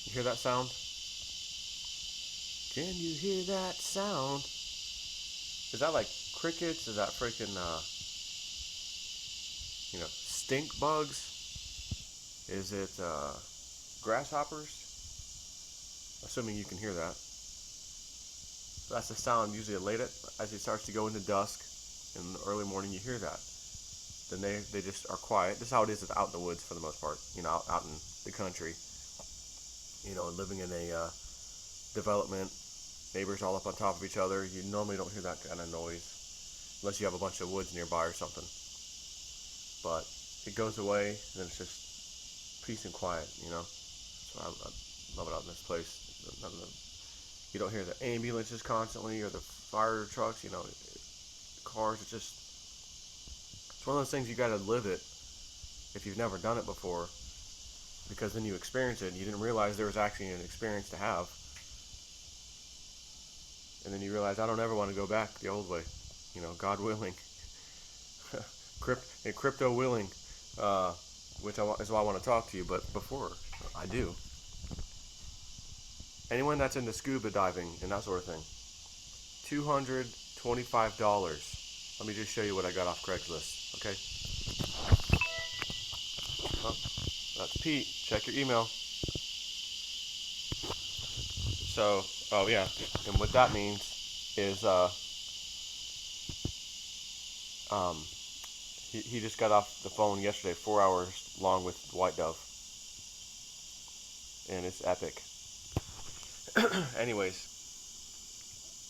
You hear that sound? Can you hear that sound? Is that like crickets? Is that freaking stink bugs? Is it grasshoppers? Assuming you can hear that. That's the sound usually late as it starts to go into dusk. In the early morning, you hear that. Then they just are quiet. This is how it is out in the woods for the most part. Out in the country. Living in a development, neighbors all up on top of each other. You normally don't hear that kind of noise unless you have a bunch of woods nearby or something. But it goes away, and then it's just peace and quiet. So I love it out in this place. You don't hear the ambulances constantly or the fire trucks. Cars. It's one of those things you got to live it if you've never done it before, because then you experience it and you didn't realize there was actually an experience to have. And then you realize I don't ever want to go back the old way, God willing, crypto willing, which is why I want to talk to you. But before I do, anyone that's into scuba diving and that sort of thing, $225. Let me just show you what I got off Craigslist, okay? Oh, that's Pete. Check your email. So, oh yeah, and what that means is he just got off the phone yesterday, 4 hours long with WhiteDove, and it's epic. Anyways,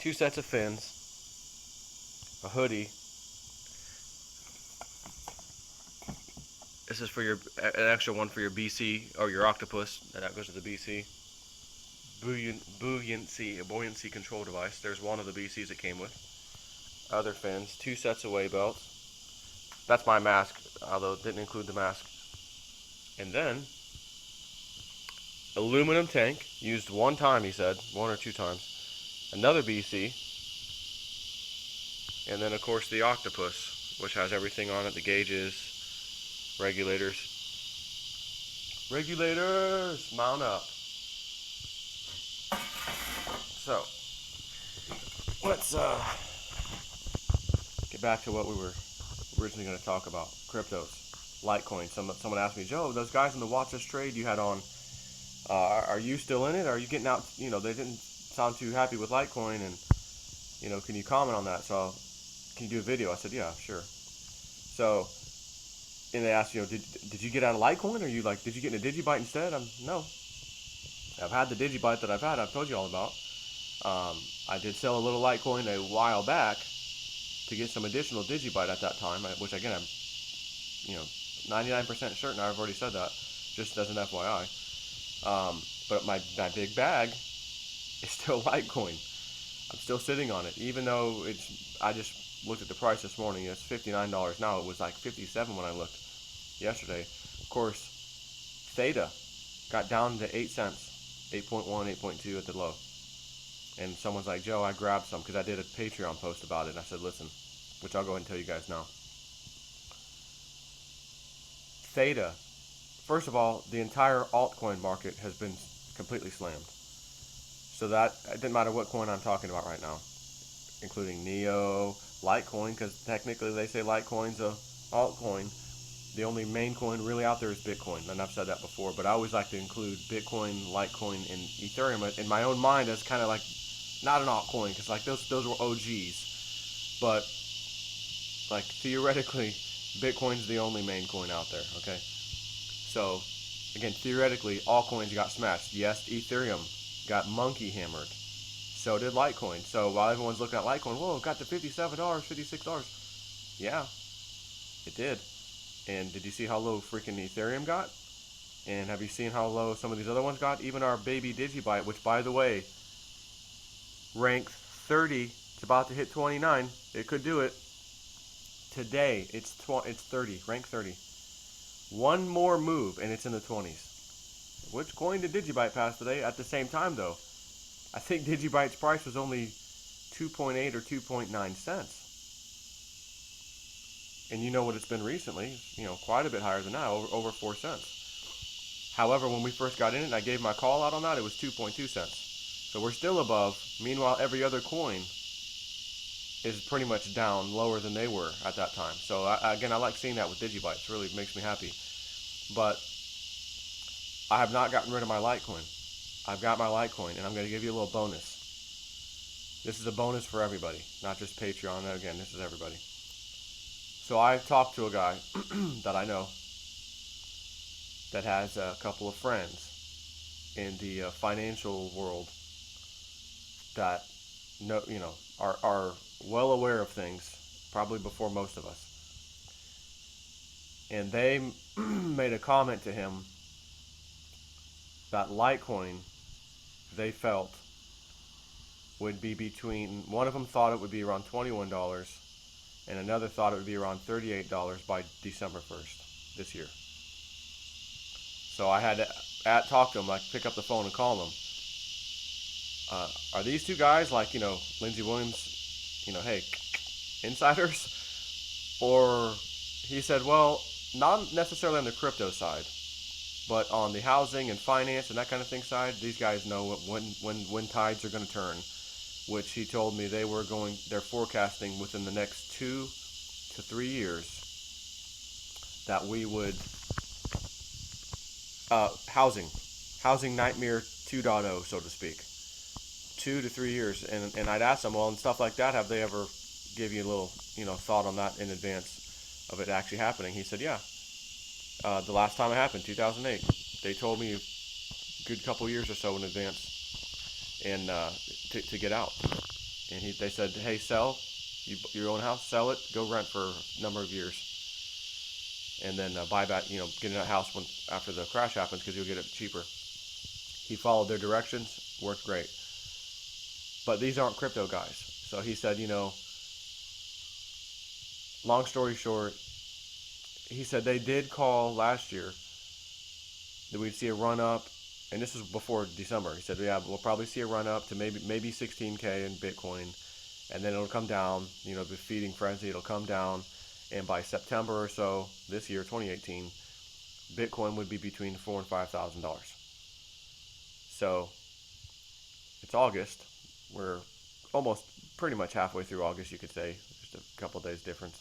2 sets of fins, a hoodie. This is for an extra one for your BC or your octopus. That goes to the BC. Buoyancy control device. There's one of the BCs it came with. Other fins, 2 sets of weigh belts. That's my mask, although it didn't include the mask. And then aluminum tank, used one time, he said, 1 or 2 times. Another BC. And then of course the octopus, which has everything on it, the gauges, regulators. Mount up. So, let's get back to what we were originally going to talk about. Cryptos, Litecoin. Someone asked me, Joe, those guys in the Watch This Trade you had on, are you still in it? Are you getting out? They didn't sound too happy with Litecoin, and can you comment on that? So, can you do a video? I said, yeah, sure. So, and they asked, did you get out of Litecoin, or did you get in a Digibyte instead? No. I've had the Digibyte that I've told you all about. I did sell a little Litecoin a while back to get some additional Digibyte at that time, which again, I'm 99% certain I've already said that, just as an FYI. But my big bag is still Litecoin. I'm still sitting on it, even though I just looked at the price this morning. It's $59 now. It was like $57 when I looked yesterday. Of course, Theta got down to 8 cents, 8.1, 8.2 at the low. And someone's like, Joe, I grabbed some because I did a Patreon post about it. And I said, listen, which I'll go ahead and tell you guys now. Theta, first of all, the entire altcoin market has been completely slammed. So that, it didn't matter what coin I'm talking about right now, including Neo, Litecoin, because technically they say Litecoin's a altcoin. The only main coin really out there is Bitcoin, and I've said that before, but I always like to include Bitcoin, Litecoin, and Ethereum in my own mind as kind of like not an altcoin, because like those were OGs, but like theoretically Bitcoin's the only main coin out there. Okay, so again, theoretically all coins got smashed. Yes, Ethereum got monkey hammered, so did Litecoin. So while everyone's looking at Litecoin, whoa, it got to $57, $56. Yeah, it did. And did you see how low freaking Ethereum got? And have you seen how low some of these other ones got? Even our baby Digibyte, which by the way, ranked 30, it's about to hit 29. It could do it. Today, it's 30, rank 30. One more move, and it's in the 20s. Which coin did Digibyte pass today? At the same time, though, I think Digibyte's price was only 2.8 or 2.9 cents. And you know what it's been recently, quite a bit higher than that, over 4 cents. However, when we first got in it and I gave my call out on that, it was 2.2 cents. So we're still above. Meanwhile, every other coin is pretty much down lower than they were at that time. So again, I like seeing that with Digibytes. It really makes me happy. But I have not gotten rid of my Litecoin. I've got my Litecoin, and I'm going to give you a little bonus. This is a bonus for everybody, not just Patreon. Again, this is everybody. So I talked to a guy that I know that has a couple of friends in the financial world that are well aware of things, probably before most of us. And they made a comment to him that Litecoin, they felt, would be between, one of them thought it would be around $21, and another thought it would be around $38 by December 1st this year. So I had to talk to him, like pick up the phone and call them. Are these two guys like, Lindsey Williams, hey, insiders? Or he said, well, not necessarily on the crypto side, but on the housing and finance and that kind of thing side, these guys know when tides are going to turn, which he told me they're forecasting within the next 2 to 3 years that we would, housing nightmare 2.0, so to speak. 2 to 3 years. And I'd ask them, well, and stuff like that, have they ever give you a little, thought on that in advance of it actually happening? He said, yeah. The last time it happened, 2008, they told me a good couple years or so in advance, and to get out. And they said, hey, sell your own house, sell it, go rent for a number of years, and then buy back, get in that house after the crash happens, because you'll get it cheaper. He followed their directions, worked great. But these aren't crypto guys. So he said, long story short, he said they did call last year that we'd see a run up, and this was before December. He said, yeah, we'll probably see a run up to maybe 16K in Bitcoin, and then it'll come down, the feeding frenzy, it'll come down, and by September or so this year, 2018, Bitcoin would be between $4,000 and $5,000. So it's August. We're almost pretty much halfway through August, you could say, just a couple days difference.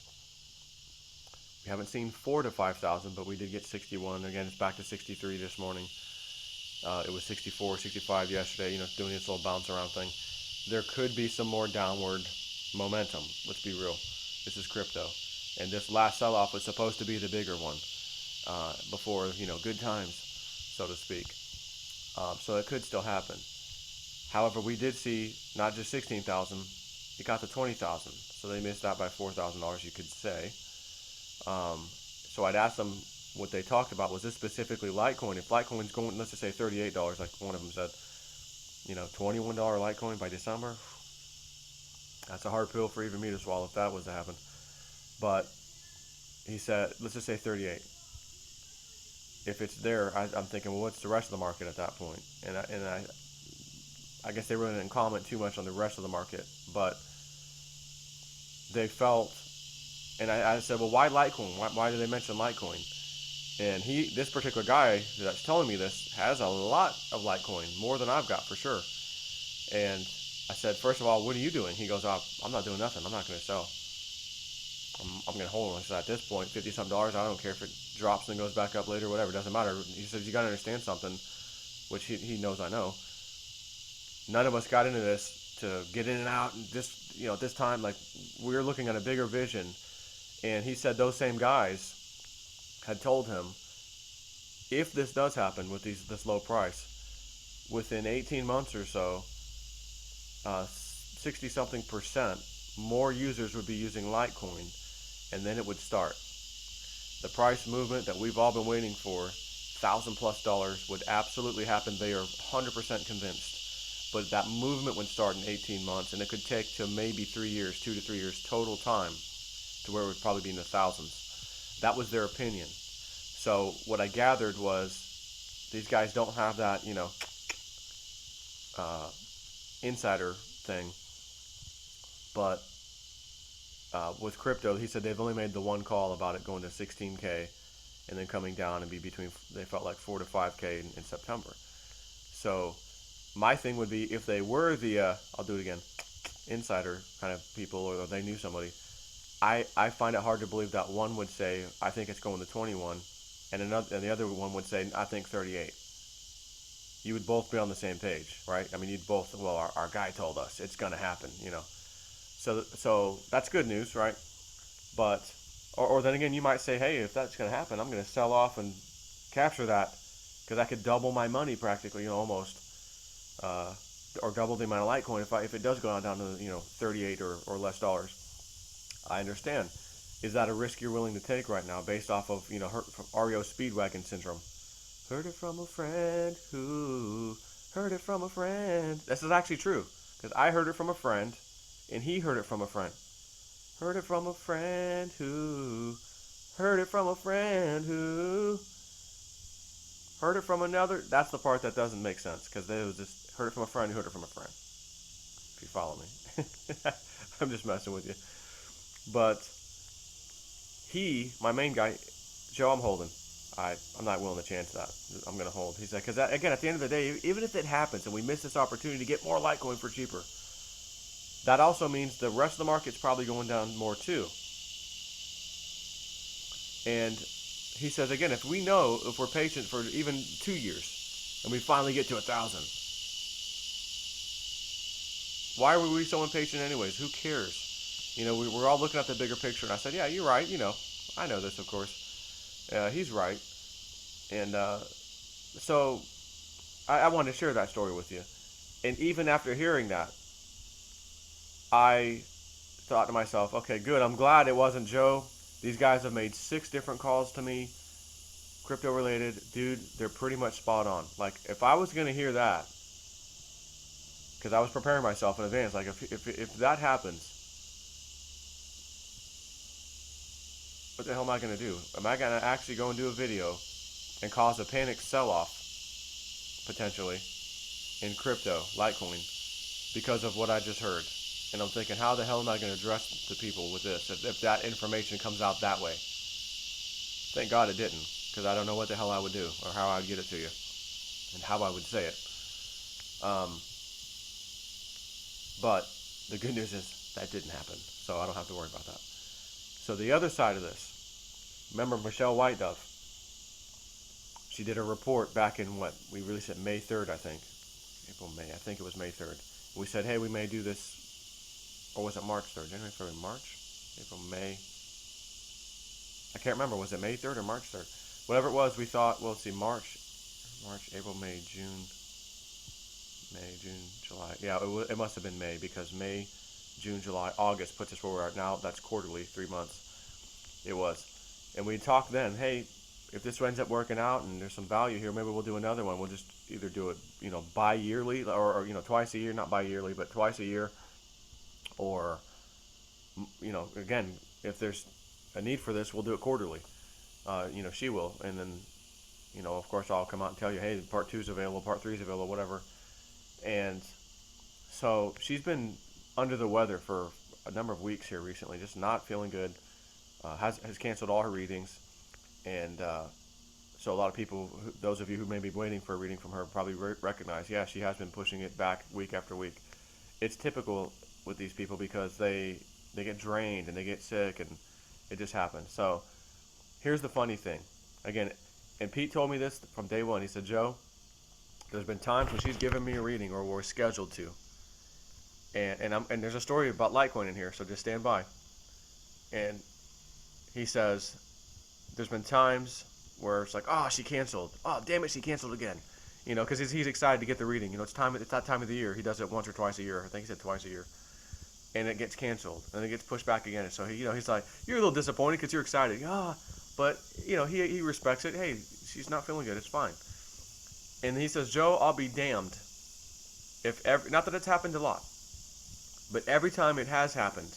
We haven't seen 4,000 to 5,000, but we did get 61. Again, it's back to 63 this morning. It was 64, 65 yesterday, doing this little bounce around thing. There could be some more downward momentum. Let's be real. This is crypto. And this last sell-off was supposed to be the bigger one before, good times, so to speak. So it could still happen. However, we did see not just 16,000, it got to 20,000. So they missed out by $4,000, you could say. So I'd ask them what they talked about. Was this specifically Litecoin? If Litecoin's going, let's just say $38, like one of them said, $21 Litecoin by December, that's a hard pill for even me to swallow if that was to happen. But he said, let's just say 38. If it's there, I'm thinking, well, what's the rest of the market at that point? And I guess they really didn't comment too much on the rest of the market, but they felt, and I said, well, why Litecoin? Why do they mention Litecoin? And this particular guy that's telling me this has a lot of Litecoin, more than I've got for sure. And I said, first of all, what are you doing? He goes, oh, I'm not doing nothing. I'm not going to sell. I'm going to hold on. I said, at this point, $50-something, I don't care if it drops and goes back up later, whatever, it doesn't matter. He says, you got to understand something, which he knows I know. None of us got into this to get in and out, and this, at this time, like, we're looking at a bigger vision. And he said those same guys had told him, if this does happen with this low price, within 18 months or so, 60-something% more users would be using Litecoin, and then it would start. The price movement that we've all been waiting for, $1,000+ would absolutely happen. They are 100% convinced. But that movement would start in 18 months, and it could take to maybe 3 years, 2 to 3 years total time, to where it would probably be in the thousands. That was their opinion. So what I gathered was these guys don't have that, insider thing. But with crypto, he said they've only made the one call about it going to 16K. and then coming down and be between, they felt like 4 to 5K in September. So my thing would be, if they were the, I'll do it again, insider kind of people, or they knew somebody, I find it hard to believe that one would say, I think it's going to 21, and the other one would say, I think 38. You would both be on the same page, right? I mean, you'd both, well, our guy told us it's going to happen, you know. So that's good news, right? But, or then again, you might say, hey, if that's going to happen, I'm going to sell off and capture that, because I could double my money practically, you know, almost, or double the amount of Litecoin if it does go down to, you know, 38 or less dollars. I understand. Is that a risk you're willing to take right now, based off of, you know, from REO Speedwagon syndrome? Heard it from a friend who heard it from a friend. This is actually true, because I heard it from a friend, and he heard it from a friend. Heard it from a friend who heard it from a friend who heard it from another. That's the part that doesn't make sense, because it was just heard it from a friend who heard it from a friend. If you follow me. I'm just messing with you. But he, my main guy, Joe, I'm holding. I'm not willing to chance that. I'm going to hold. He said, because again, at the end of the day, even if it happens and we miss this opportunity to get more Litecoin for cheaper, that also means the rest of the market's probably going down more too. And he says, again, if we're patient for even 2 years and we finally get to 1,000, why were we so impatient anyways? Who cares? You know, we're all looking at the bigger picture. And I said, yeah, you're right. You know, I know this, of course. He's right. And so I wanted to share that story with you. And even after hearing that, I thought to myself, okay, good. I'm glad it wasn't Joe. These guys have made 6 different calls to me, crypto related. Dude, they're pretty much spot on. Like, if I was going to hear that, because I was preparing myself in advance, like if that happens, what the hell am I going to do? Am I going to actually go and do a video and cause a panic sell-off, potentially, in crypto, Litecoin, because of what I just heard? And I'm thinking, how the hell am I going to address the people with this if that information comes out that way? Thank God it didn't, because I don't know what the hell I would do or how I would get it to you and how I would say it. But the good news is that didn't happen, so I don't have to worry about that. So the other side of this, remember Michelle WhiteDove? She did a report back in what? We released it May 3rd, I think. April, May. I think it was May 3rd. We said, hey, we may do this, or was it March 3rd? January, February, March? April, May. I can't remember. Was it May 3rd or March 3rd? Whatever it was, we thought, well, let's see, March, April, May, June, July. Yeah, it must have been May, because May, June, July, August puts us where we're at now. That's quarterly, 3 months. It was. And we talked then, hey, if this ends up working out and there's some value here, maybe we'll do another one. We'll just either do it, you know, bi-yearly or you know, twice a year, not bi-yearly, but twice a year. Or, you know, again, if there's a need for this, we'll do it quarterly. You know, she will. And then, you know, of course, I'll come out and tell you, hey, part 2 is available, part 3 is available, whatever. And so she's been under the weather for a number of weeks here recently, just not feeling good. Has canceled all her readings. And so a lot of people, those of you who may be waiting for a reading from her, probably recognize, yeah, she has been pushing it back week after week. It's typical with these people, because they get drained and they get sick, and it just happens. So here's the funny thing. Again, and Pete told me this from day one. He said, Joe, there's been times when she's given me a reading, or we're scheduled to. And there's a story about Litecoin in here, so just stand by. And he says, there's been times where it's like, oh, she canceled. Oh, damn it, she canceled again. You know, because he's excited to get the reading. You know, it's that time of the year. He does it once or twice a year. I think he said twice a year. And it gets canceled, and it gets pushed back again. And so he's like, you're a little disappointed because you're excited. But you know, he respects it. Hey, she's not feeling good. It's fine. And he says, Joe, I'll be damned if not that it's happened a lot, but every time it has happened,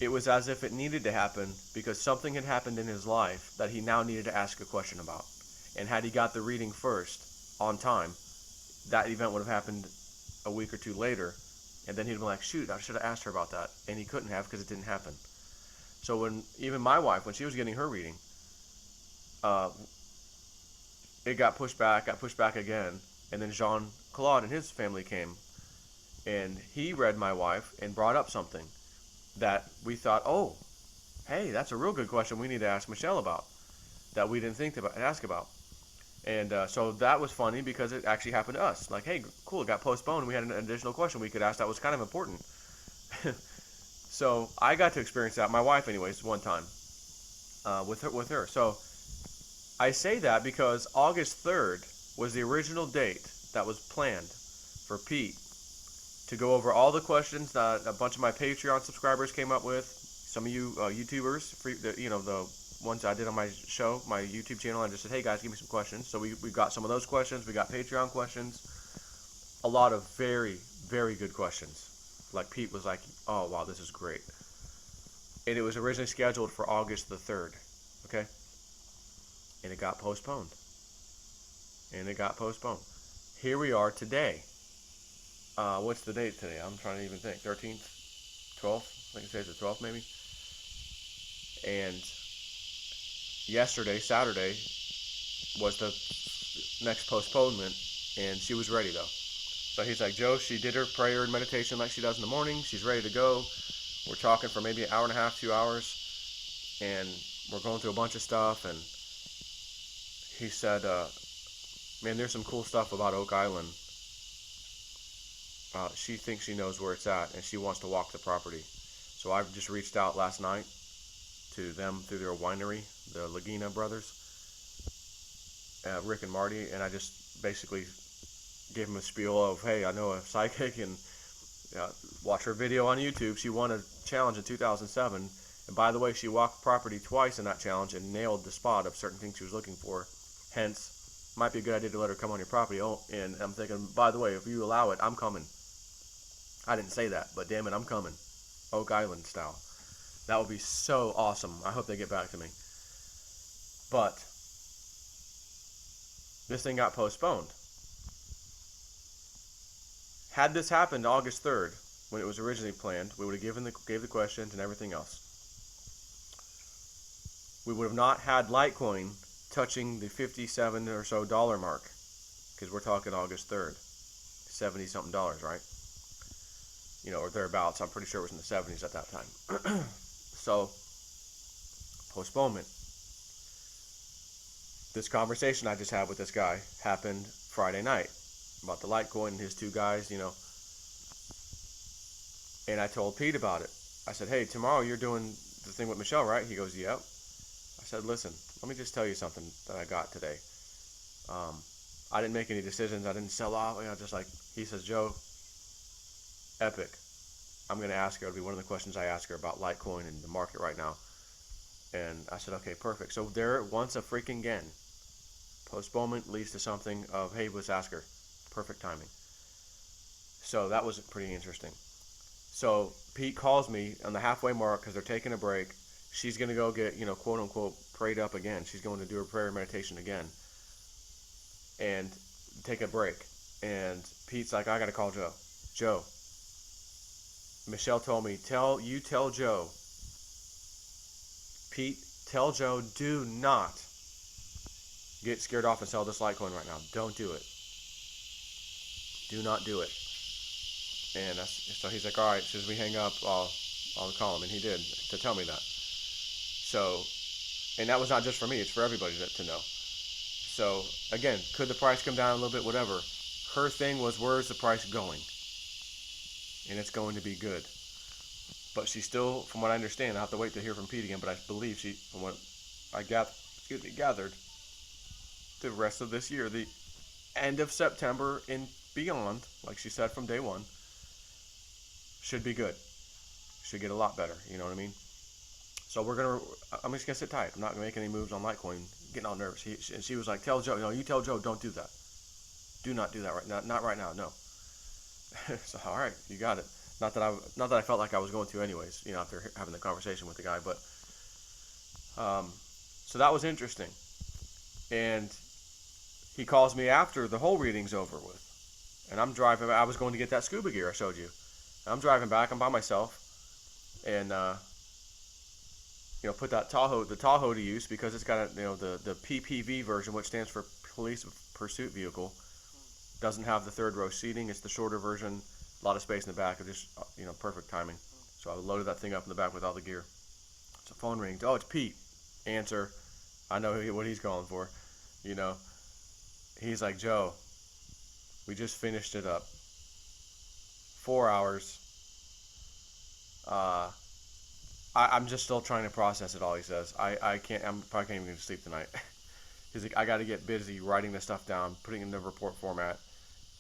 it was as if it needed to happen because something had happened in his life that he now needed to ask a question about. And had he got the reading first on time, that event would have happened a week or two later, and then he'd be like, shoot, I should have asked her about that. And he couldn't have, because it didn't happen. So when even my wife, when she was getting her reading, uh, it got pushed back again, and then Jean Claude and his family came, and he read my wife and brought up something that we thought, oh, hey, that's a real good question we need to ask Michelle about, that we didn't think to ask about. And so that was funny because it actually happened to us. Like, hey, cool, it got postponed. We had an additional question we could ask that was kind of important. So I got to experience that, my wife anyways, one time with her. So I say that because August 3rd was the original date that was planned for Pete to go over all the questions that a bunch of my Patreon subscribers came up with. Some of you YouTubers, the ones I did on my show, my YouTube channel, I just said, hey guys, give me some questions. So we got some of those questions. We got Patreon questions. A lot of very, very good questions. Like Pete was like, oh wow, this is great. And it was originally scheduled for August the 3rd. Okay? And it got postponed. Here we are today. What's the date today? I'm trying to even think. 13th? 12th? I think it says the 12th maybe. And yesterday, Saturday, was the next postponement, and she was ready though. So he's like, Joe, she did her prayer and meditation like she does in the morning. She's ready to go. We're talking for maybe an hour and a half, 2 hours, and we're going through a bunch of stuff. And he said, man, there's some cool stuff about Oak Island. She thinks she knows where it's at, and she wants to walk the property. So I've just reached out last night to them through their winery, the Laguna brothers, Rick and Marty, and I just basically gave them a spiel of, hey, I know a psychic, and watch her video on YouTube. She won a challenge in 2007, and by the way, she walked property twice in that challenge and nailed the spot of certain things she was looking for. Hence, might be a good idea to let her come on your property. Oh, and I'm thinking, by the way, if you allow it, I'm coming. I didn't say that, but damn it, I'm coming. Oak Island style. That would be so awesome. I hope they get back to me. But this thing got postponed. Had this happened August 3rd, when it was originally planned, we would have gave the questions and everything else. We would have not had Litecoin touching the $57 or so mark, because we're talking August 3rd, 70 something dollars, right? Or thereabouts. I'm pretty sure it was in the 70s at that time. So, postponement. This conversation I just had with this guy happened Friday night about the Litecoin and his two guys, And I told Pete about it. I said, hey, tomorrow you're doing the thing with Michelle, right? He goes, yep. I said, listen, let me just tell you something that I got today. I didn't make any decisions. I didn't sell off. He says, Joe, epic. I'm going to ask her. It'll be one of the questions I ask her about Litecoin and the market right now. And I said, okay, perfect. So there, once a freaking again, postponement leads to something of, hey, let's ask her. Perfect timing. So that was pretty interesting. So Pete calls me on the halfway mark because they're taking a break. She's going to go get, quote unquote, prayed up again. She's going to do her prayer and meditation again and take a break. And Pete's like, I got to call Joe. Joe, Michelle told me, tell Joe, Pete, tell Joe, do not get scared off and sell this Litecoin right now. Don't do it. Do not do it. And so he's like, all right, as soon as we hang up, I'll call him. And he did, to tell me that. So, and that was not just for me, it's for everybody to know. So, again, could the price come down a little bit, whatever. Her thing was, where's the price going? And it's going to be good. But she still, from what I understand, I'll have to wait to hear from Pete again, but I believe she, from what I gathered, the rest of this year, the end of September and beyond, like she said from day one, should be good. Should get a lot better, you know what I mean? So I'm just going to sit tight. I'm not going to make any moves on Litecoin, getting all nervous. She was like, tell Joe, you tell Joe, don't do that. Do not do that right now. Not right now, no. So, all right, you got it. Not that I felt like I was going to anyways, after having the conversation with the guy, but so that was interesting. And he calls me after the whole reading's over with. And I'm driving, I was going to get that scuba gear I showed you. I'm driving back, I'm by myself, and put that Tahoe to use because it's got the PPV version, which stands for Police Pursuit Vehicle. Doesn't have the third row seating. It's the shorter version. A lot of space in the back. Just perfect timing. So I loaded that thing up in the back with all the gear. So phone rings. Oh, it's Pete. Answer. I know what he's calling for. He's like, Joe, we just finished it up. 4 hours. I'm just still trying to process it all, he says. I probably can't even sleep tonight. He's like, I got to get busy writing this stuff down, putting it in the report format.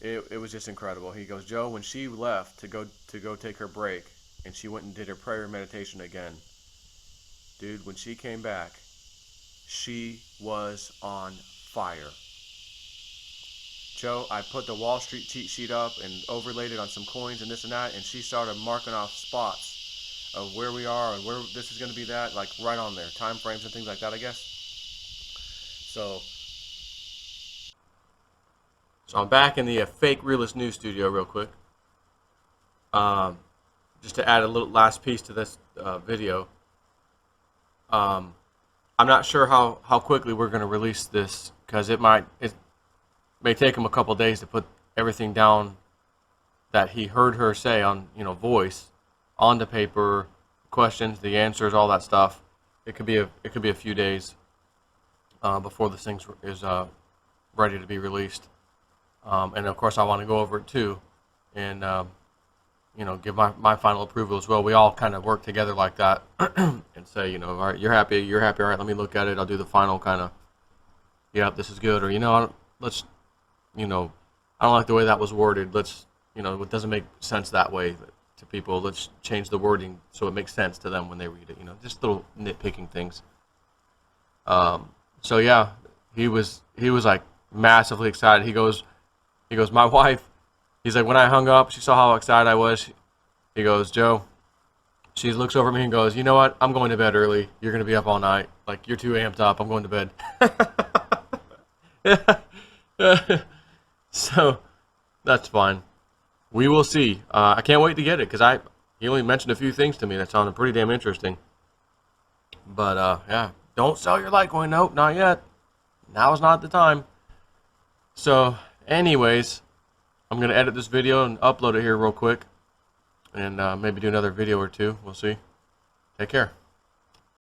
It was just incredible. He goes, Joe, when she left to go take her break, and she went and did her prayer and meditation again, dude, when she came back, she was on fire. Joe, I put the Wall Street cheat sheet up and overlaid it on some coins and this and that, and she started marking off spots of where we are and where this is going to be that, like right on there, time frames and things like that, I guess. So I'm back in the fake Realist News studio real quick. Just to add a little last piece to this video. I'm not sure how quickly we're going to release this, because it may take him a couple days to put everything down that he heard her say on voice onto paper, questions, the answers, all that stuff. It could be a few days before this thing is ready to be released. And of course, I want to go over it too, and give my final approval as well. We all kind of work together like that, and say, all right, you're happy, all right, let me look at it. I'll do the final kind of, yeah, this is good, or I don't like the way that was worded. Let's, it doesn't make sense that way to people. Let's change the wording so it makes sense to them when they read it. Just little nitpicking things. So yeah, he was like massively excited. He goes, my wife, he's like, when I hung up, she saw how excited I was. He goes, Joe, she looks over at me and goes, you know what? I'm going to bed early. You're going to be up all night. Like, you're too amped up. I'm going to bed. So that's fine. We will see. I can't wait to get it, because he only mentioned a few things to me that sounded pretty damn interesting. But yeah, don't sell your Litecoin. Nope, not yet. Now is not the time. So anyways, I'm going to edit this video and upload it here real quick, and maybe do another video or two. We'll see. Take care.